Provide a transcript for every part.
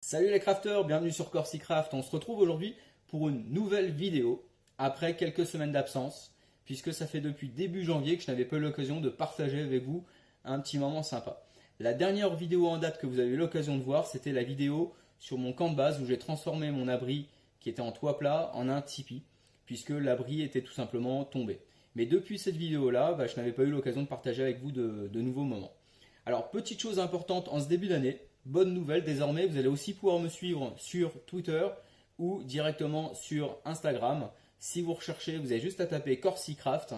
Salut les crafters, bienvenue sur CorsiCraft. On se retrouve aujourd'hui pour une nouvelle vidéo après quelques semaines d'absence, puisque ça fait depuis début janvier que je n'avais pas eu l'occasion de partager avec vous un petit moment sympa. La dernière vidéo en date que vous avez eu l'occasion de voir, c'était la vidéo sur mon camp de base où j'ai transformé mon abri qui était en toit plat en un tipi, puisque l'abri était tout simplement tombé. Mais depuis cette vidéo-là, je n'avais pas eu l'occasion de partager avec vous de nouveaux moments. Alors, petite chose importante en ce début d'année, bonne nouvelle, désormais vous allez aussi pouvoir me suivre sur Twitter ou directement sur Instagram. Si vous recherchez, vous avez juste à taper CorsiCraft,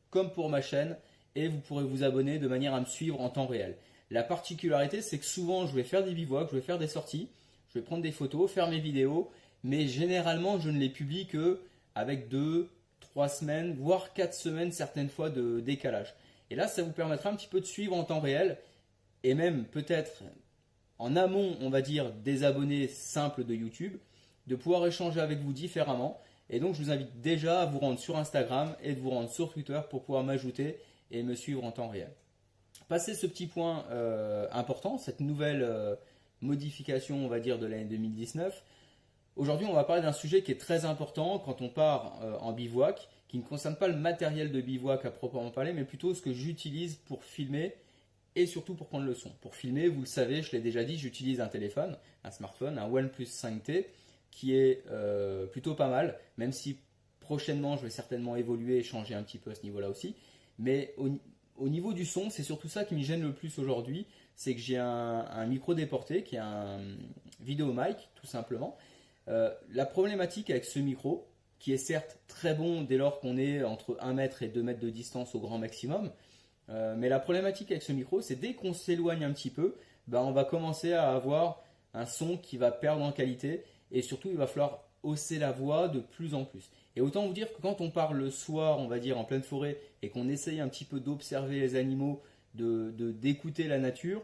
comme pour ma chaîne, et vous pourrez vous abonner de manière à me suivre en temps réel. La particularité, c'est que souvent je vais faire des bivouacs, je vais faire des sorties, je vais prendre des photos, faire mes vidéos, mais généralement je ne les publie que avec 2, 3 semaines, voire 4 semaines certaines fois de décalage. Et là, ça vous permettra un petit peu de suivre en temps réel et même peut-être en amont, on va dire, des abonnés simples de YouTube, de pouvoir échanger avec vous différemment. Et donc, je vous invite déjà à vous rendre sur Instagram et de vous rendre sur Twitter pour pouvoir m'ajouter et me suivre en temps réel. Passé ce petit point important, cette nouvelle modification, on va dire, de l'année 2019, aujourd'hui, on va parler d'un sujet qui est très important quand on part en bivouac, qui ne concerne pas le matériel de bivouac à proprement parler, mais plutôt ce que j'utilise pour filmer et surtout pour prendre le son. Pour filmer, vous le savez, je l'ai déjà dit, j'utilise un téléphone, un smartphone, un OnePlus 5T, qui est plutôt pas mal, même si prochainement je vais certainement évoluer et changer un petit peu à ce niveau-là aussi. Mais au niveau du son, c'est surtout ça qui me gêne le plus aujourd'hui, c'est que j'ai un micro déporté qui est un vidéo mic, tout simplement. La problématique avec ce micro, qui est certes très bon dès lors qu'on est entre 1 mètre et 2 mètres de distance au grand maximum, mais la problématique avec ce micro, c'est dès qu'on s'éloigne un petit peu, on va commencer à avoir un son qui va perdre en qualité et surtout il va falloir hausser la voix de plus en plus. Et autant vous dire que quand on part le soir, on va dire en pleine forêt, et qu'on essaye un petit peu d'observer les animaux, d'écouter la nature,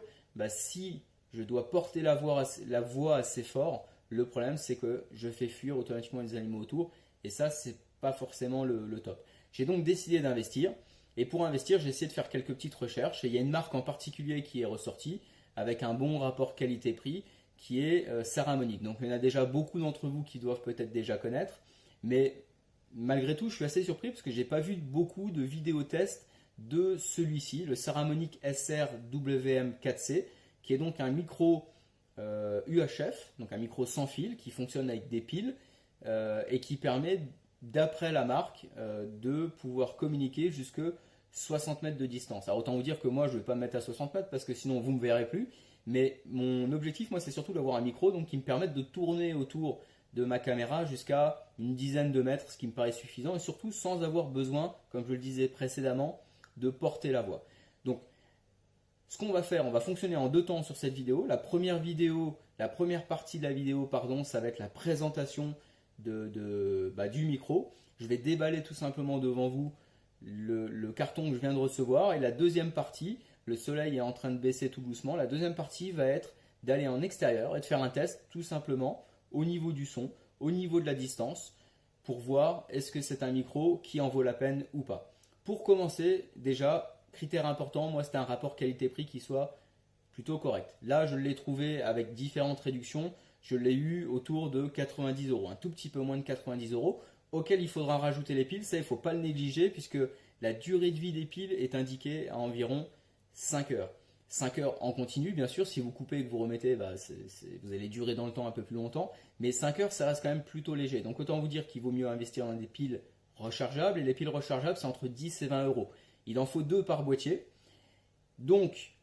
si je dois porter la voix assez fort, le problème c'est que je fais fuir automatiquement les animaux autour et ça c'est pas forcément le top. J'ai donc décidé d'investir et pour investir j'ai essayé de faire quelques petites recherches et il y a une marque en particulier qui est ressortie avec un bon rapport qualité-prix qui est Saramonic. Donc il y en a déjà beaucoup d'entre vous qui doivent peut-être déjà connaître, mais malgré tout je suis assez surpris parce que j'ai pas vu beaucoup de vidéos tests de celui-ci, le Saramonic SR-WM4C, qui est donc un micro UHF, donc un micro sans fil qui fonctionne avec des piles et qui permet, d'après la marque, de pouvoir communiquer jusque 60 mètres de distance. Alors autant vous dire que moi je ne vais pas me mettre à 60 mètres parce que sinon vous ne me verrez plus, mais mon objectif moi c'est surtout d'avoir un micro donc, qui me permette de tourner autour de ma caméra jusqu'à une dizaine de mètres, ce qui me paraît suffisant et surtout sans avoir besoin, comme je le disais précédemment, de porter la voix. Donc ce qu'on va faire, on va fonctionner en 2 temps sur cette vidéo. La première partie de la vidéo, ça va être la présentation du micro. Je vais déballer tout simplement devant vous le carton que je viens de recevoir. Et la deuxième partie, le soleil est en train de baisser tout doucement. La deuxième partie va être d'aller en extérieur et de faire un test tout simplement au niveau du son, au niveau de la distance, pour voir est-ce que c'est un micro qui en vaut la peine ou pas. Pour commencer, déjà, critère important, moi c'était un rapport qualité-prix qui soit plutôt correct. Là je l'ai trouvé avec différentes réductions, je l'ai eu autour de 90 €, un tout petit peu moins de 90 €, auquel il faudra rajouter les piles, ça il ne faut pas le négliger puisque la durée de vie des piles est indiquée à environ 5 heures. 5 heures en continu, bien sûr, si vous coupez et que vous remettez, vous allez durer dans le temps un peu plus longtemps, mais 5 heures ça reste quand même plutôt léger. Donc autant vous dire qu'il vaut mieux investir dans des piles rechargeables, et les piles rechargeables c'est entre 10 et 20 €. Il en faut 2 par boîtier. Donc,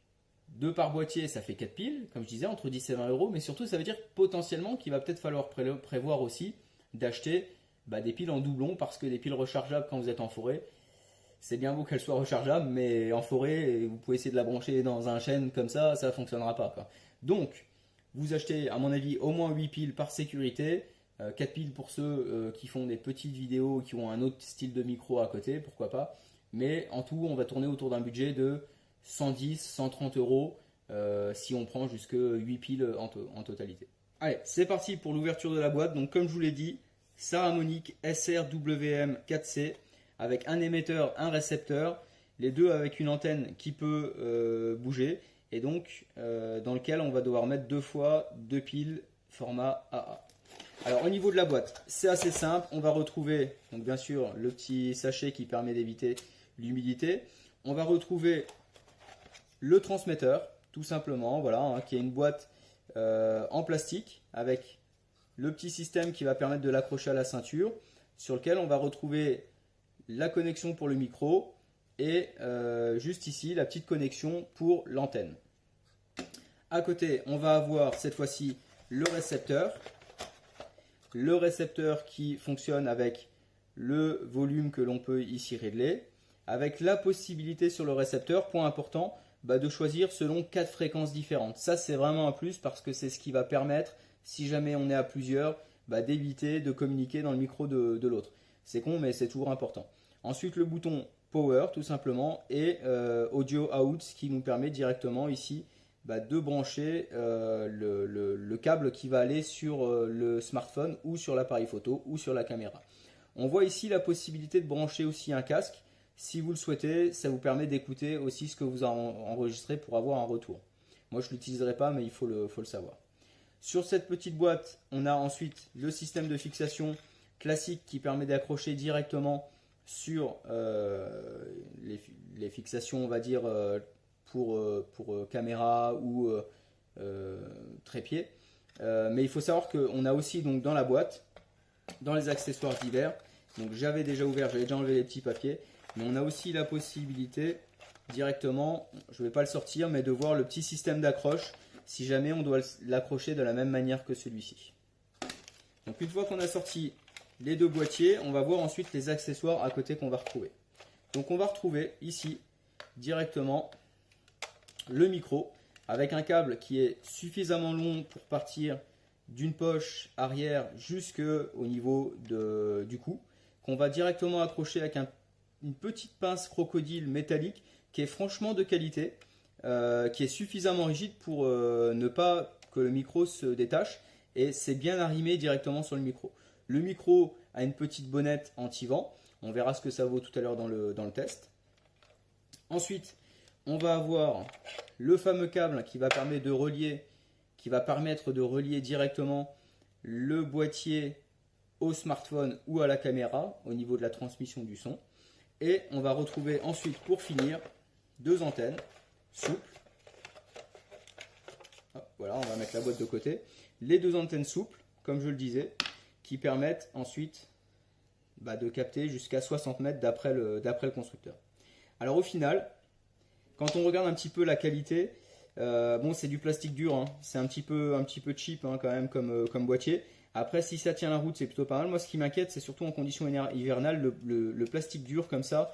2 par boîtier, ça fait 4 piles, comme je disais, entre 10 et 20 €. Mais surtout, ça veut dire potentiellement qu'il va peut-être falloir prévoir aussi d'acheter des piles en doublon parce que des piles rechargeables quand vous êtes en forêt, c'est bien beau qu'elles soient rechargeables, mais en forêt, vous pouvez essayer de la brancher dans un chêne comme ça ne fonctionnera pas, quoi. Donc, vous achetez, à mon avis, au moins 8 piles par sécurité. 4 piles pour ceux qui font des petites vidéos, qui ont un autre style de micro à côté, pourquoi pas. Mais en tout, on va tourner autour d'un budget de 110, 130 € si on prend jusque 8 piles en totalité. Allez, c'est parti pour l'ouverture de la boîte. Donc comme je vous l'ai dit, Saramonic SR-WM4C avec un émetteur, un récepteur, les deux avec une antenne qui peut bouger et donc dans lequel on va devoir mettre 2 fois 2 piles format AA. Alors au niveau de la boîte, c'est assez simple. On va retrouver, donc bien sûr, le petit sachet qui permet d'éviter l'humidité. On va retrouver le transmetteur, tout simplement, voilà, hein, qui est une boîte en plastique avec le petit système qui va permettre de l'accrocher à la ceinture, sur lequel on va retrouver la connexion pour le micro et juste ici la petite connexion pour l'antenne. À côté, on va avoir cette fois-ci le récepteur qui fonctionne avec le volume que l'on peut ici régler, avec la possibilité sur le récepteur, point important, de choisir selon 4 fréquences différentes. Ça, c'est vraiment un plus parce que c'est ce qui va permettre, si jamais on est à plusieurs, d'éviter de communiquer dans le micro de l'autre. C'est con, mais c'est toujours important. Ensuite, le bouton Power, tout simplement, et Audio Out, ce qui nous permet directement ici de brancher le câble qui va aller sur le smartphone ou sur l'appareil photo ou sur la caméra. On voit ici la possibilité de brancher aussi un casque. Si vous le souhaitez, ça vous permet d'écouter aussi ce que vous enregistrez pour avoir un retour. Moi, je ne l'utiliserai pas, mais il faut le savoir. Sur cette petite boîte, on a ensuite le système de fixation classique qui permet d'accrocher directement sur les fixations, on va dire, pour caméra ou trépied. Mais il faut savoir qu'on a aussi donc, dans la boîte, dans les accessoires divers, donc j'avais déjà ouvert, j'avais déjà enlevé les petits papiers, mais on a aussi la possibilité directement, je ne vais pas le sortir, mais de voir le petit système d'accroche si jamais on doit l'accrocher de la même manière que celui-ci. Donc une fois qu'on a sorti les deux boîtiers, on va voir ensuite les accessoires à côté qu'on va retrouver. Donc on va retrouver ici directement le micro avec un câble qui est suffisamment long pour partir d'une poche arrière jusqu'au niveau du cou, qu'on va directement accrocher avec une petite pince crocodile métallique qui est franchement de qualité, qui est suffisamment rigide pour ne pas que le micro se détache, et c'est bien arrimé directement sur le micro. Le micro a une petite bonnette anti-vent, on verra ce que ça vaut tout à l'heure dans le test. Ensuite, on va avoir le fameux câble qui va permettre de relier directement le boîtier au smartphone ou à la caméra au niveau de la transmission du son. Et on va retrouver ensuite, pour finir, deux antennes souples. Hop, voilà, on va mettre la boîte de côté. Les deux antennes souples, comme je le disais, qui permettent ensuite de capter jusqu'à 60 mètres d'après le constructeur. Alors au final, quand on regarde un petit peu la qualité, bon, c'est du plastique dur, hein. C'est un petit peu cheap hein, quand même comme boîtier. Après, si ça tient la route, c'est plutôt pas mal. Moi, ce qui m'inquiète, c'est surtout en conditions hivernales, le plastique dur comme ça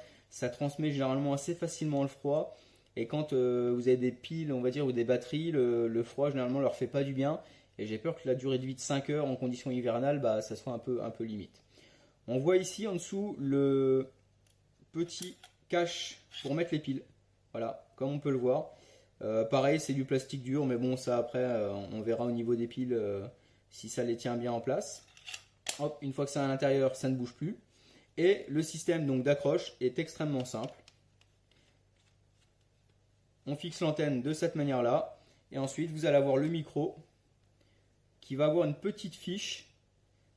transmet généralement assez facilement le froid. Et quand vous avez des piles, on va dire, ou des batteries, le froid généralement leur fait pas du bien. Et j'ai peur que la durée de vie de 5 heures en conditions hivernales, ça soit un peu limite. On voit ici en dessous le petit cache pour mettre les piles. Voilà, comme on peut le voir. Pareil, c'est du plastique dur, mais bon, ça après, on verra au niveau des piles si ça les tient bien en place. Hop, une fois que c'est à l'intérieur, ça ne bouge plus. Et le système donc d'accroche est extrêmement simple. On fixe l'antenne de cette manière-là. Et ensuite, vous allez avoir le micro qui va avoir une petite fiche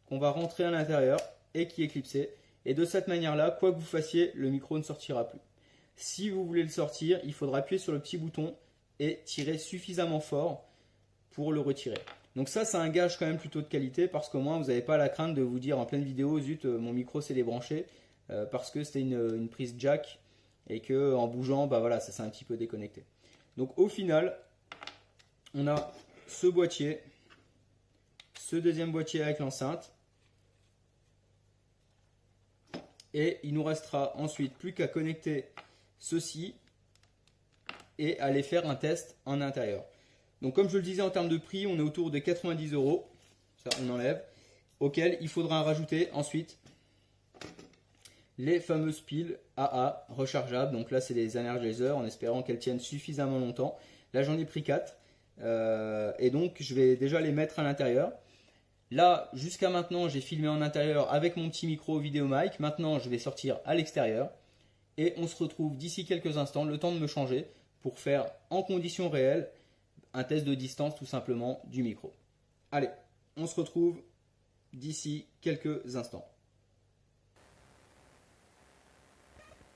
qu'on va rentrer à l'intérieur et qui est clipsée. Et de cette manière-là, quoi que vous fassiez, le micro ne sortira plus. Si vous voulez le sortir, il faudra appuyer sur le petit bouton et tirer suffisamment fort pour le retirer. Donc ça, c'est un gage quand même plutôt de qualité parce qu'au moins, vous n'avez pas la crainte de vous dire en pleine vidéo, zut, mon micro s'est débranché parce que c'était une prise jack et que en bougeant, voilà, ça s'est un petit peu déconnecté. Donc au final, on a ce boîtier, ce deuxième boîtier avec l'enceinte. Et il nous restera ensuite plus qu'à connecter ceci et aller faire un test en intérieur. Donc comme je le disais en termes de prix, on est autour de 90 €, ça on enlève, auquel il faudra rajouter ensuite les fameuses piles AA rechargeables. Donc là c'est des Energizer en espérant qu'elles tiennent suffisamment longtemps. Là j'en ai pris 4 et donc je vais déjà les mettre à l'intérieur. Là, jusqu'à maintenant, j'ai filmé en intérieur avec mon petit micro Vidéomic. Maintenant, je vais sortir à l'extérieur. Et on se retrouve d'ici quelques instants, le temps de me changer, pour faire en conditions réelles un test de distance tout simplement du micro. Allez, on se retrouve d'ici quelques instants.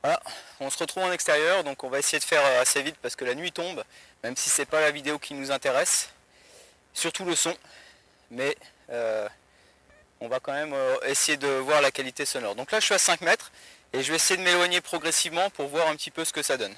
Voilà, on se retrouve en extérieur, donc on va essayer de faire assez vite parce que la nuit tombe, même si c'est pas la vidéo qui nous intéresse, surtout le son, mais on va quand même essayer de voir la qualité sonore. Donc là je suis à 5 mètres et je vais essayer de m'éloigner progressivement pour voir un petit peu ce que ça donne.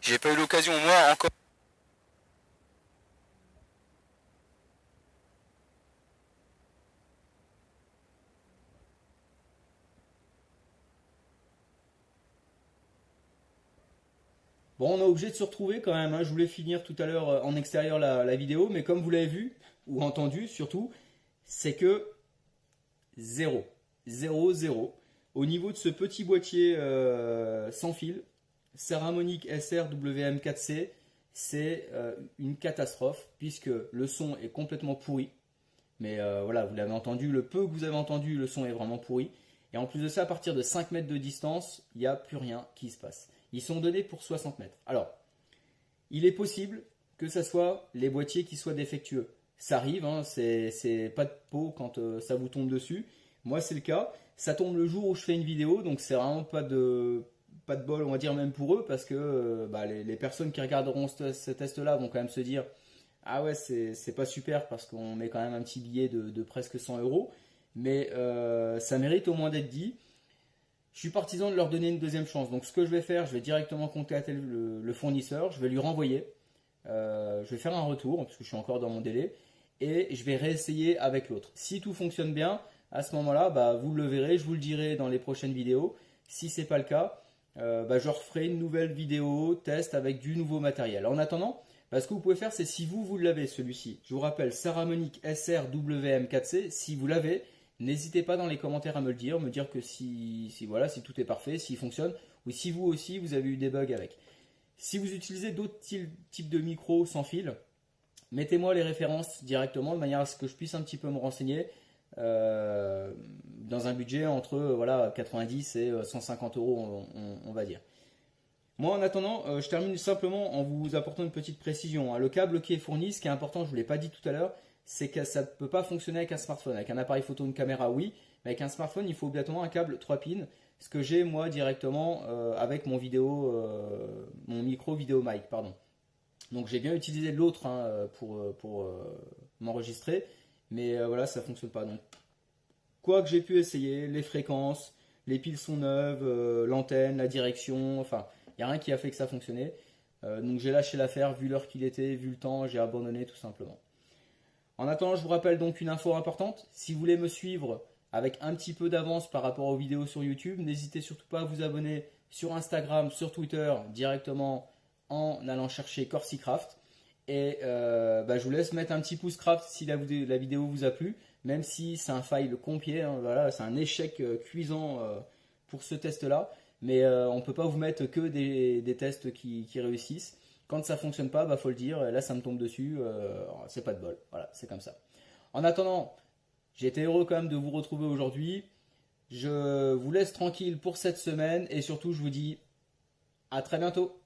J'ai pas eu l'occasion moi encore. Bon, on est obligé de se retrouver quand même, hein. Je voulais finir tout à l'heure en extérieur la vidéo, mais comme vous l'avez vu, ou entendu surtout, c'est que zéro. Zéro, zéro. Au niveau de ce petit boîtier sans fil, Saramonic SR-WM4C, c'est une catastrophe, puisque le son est complètement pourri. Mais voilà, vous l'avez entendu, le peu que vous avez entendu, le son est vraiment pourri. Et en plus de ça, à partir de 5 mètres de distance, il n'y a plus rien qui se passe. Ils sont donnés pour 60 mètres. Alors, il est possible que ce soit les boîtiers qui soient défectueux. Ça arrive, hein, c'est pas de peau quand ça vous tombe dessus. Moi, c'est le cas. Ça tombe le jour où je fais une vidéo, donc c'est vraiment pas de bol, on va dire, même pour eux, parce que les personnes qui regarderont ce test-là vont quand même se dire ah ouais, c'est pas super parce qu'on met quand même un petit billet de presque 100 euros, mais ça mérite au moins d'être dit. Je suis partisan de leur donner une deuxième chance. Donc ce que je vais faire, je vais directement contacter le fournisseur, je vais lui renvoyer, je vais faire un retour parce que je suis encore dans mon délai et je vais réessayer avec l'autre. Si tout fonctionne bien, à ce moment-là, vous le verrez, je vous le dirai dans les prochaines vidéos. Si c'est pas le cas, je referai une nouvelle vidéo test avec du nouveau matériel. En attendant, ce que vous pouvez faire, c'est si vous l'avez celui-ci. Je vous rappelle Saramonic SR-WM4C, si vous l'avez. N'hésitez pas dans les commentaires à me le dire, que si tout est parfait, s'il fonctionne, ou si vous aussi vous avez eu des bugs avec. Si vous utilisez d'autres types de micros sans fil, mettez-moi les références directement de manière à ce que je puisse un petit peu me renseigner dans un budget entre 90 et 150 euros, on va dire. Moi en attendant, je termine simplement en vous apportant une petite précision, hein. Le câble qui est fourni, ce qui est important, je ne vous l'ai pas dit tout à l'heure, c'est que ça ne peut pas fonctionner avec un smartphone. Avec un appareil photo, une caméra, oui, mais avec un smartphone, il faut obligatoirement un câble 3 pins, ce que j'ai moi directement avec mon micro vidéo mic, pardon. Donc j'ai bien utilisé l'autre pour m'enregistrer, mais voilà, ça ne fonctionne pas. Donc, quoi que j'ai pu essayer, les fréquences, les piles sont neuves, l'antenne, la direction, enfin, il n'y a rien qui a fait que ça fonctionnait. Donc j'ai lâché l'affaire, vu l'heure qu'il était, vu le temps, j'ai abandonné tout simplement. En attendant, je vous rappelle donc une info importante. Si vous voulez me suivre avec un petit peu d'avance par rapport aux vidéos sur YouTube, n'hésitez surtout pas à vous abonner sur Instagram, sur Twitter, directement en allant chercher CorsiCraft. Et je vous laisse mettre un petit pouce craft si la vidéo vous a plu, même si c'est un fail complet, hein, voilà, c'est un échec cuisant pour ce test-là. Mais on ne peut pas vous mettre que des tests qui réussissent. Quand ça fonctionne pas, faut le dire. Là, ça me tombe dessus. C'est pas de bol. Voilà, c'est comme ça. En attendant, j'ai été heureux quand même de vous retrouver aujourd'hui. Je vous laisse tranquille pour cette semaine et surtout, je vous dis à très bientôt.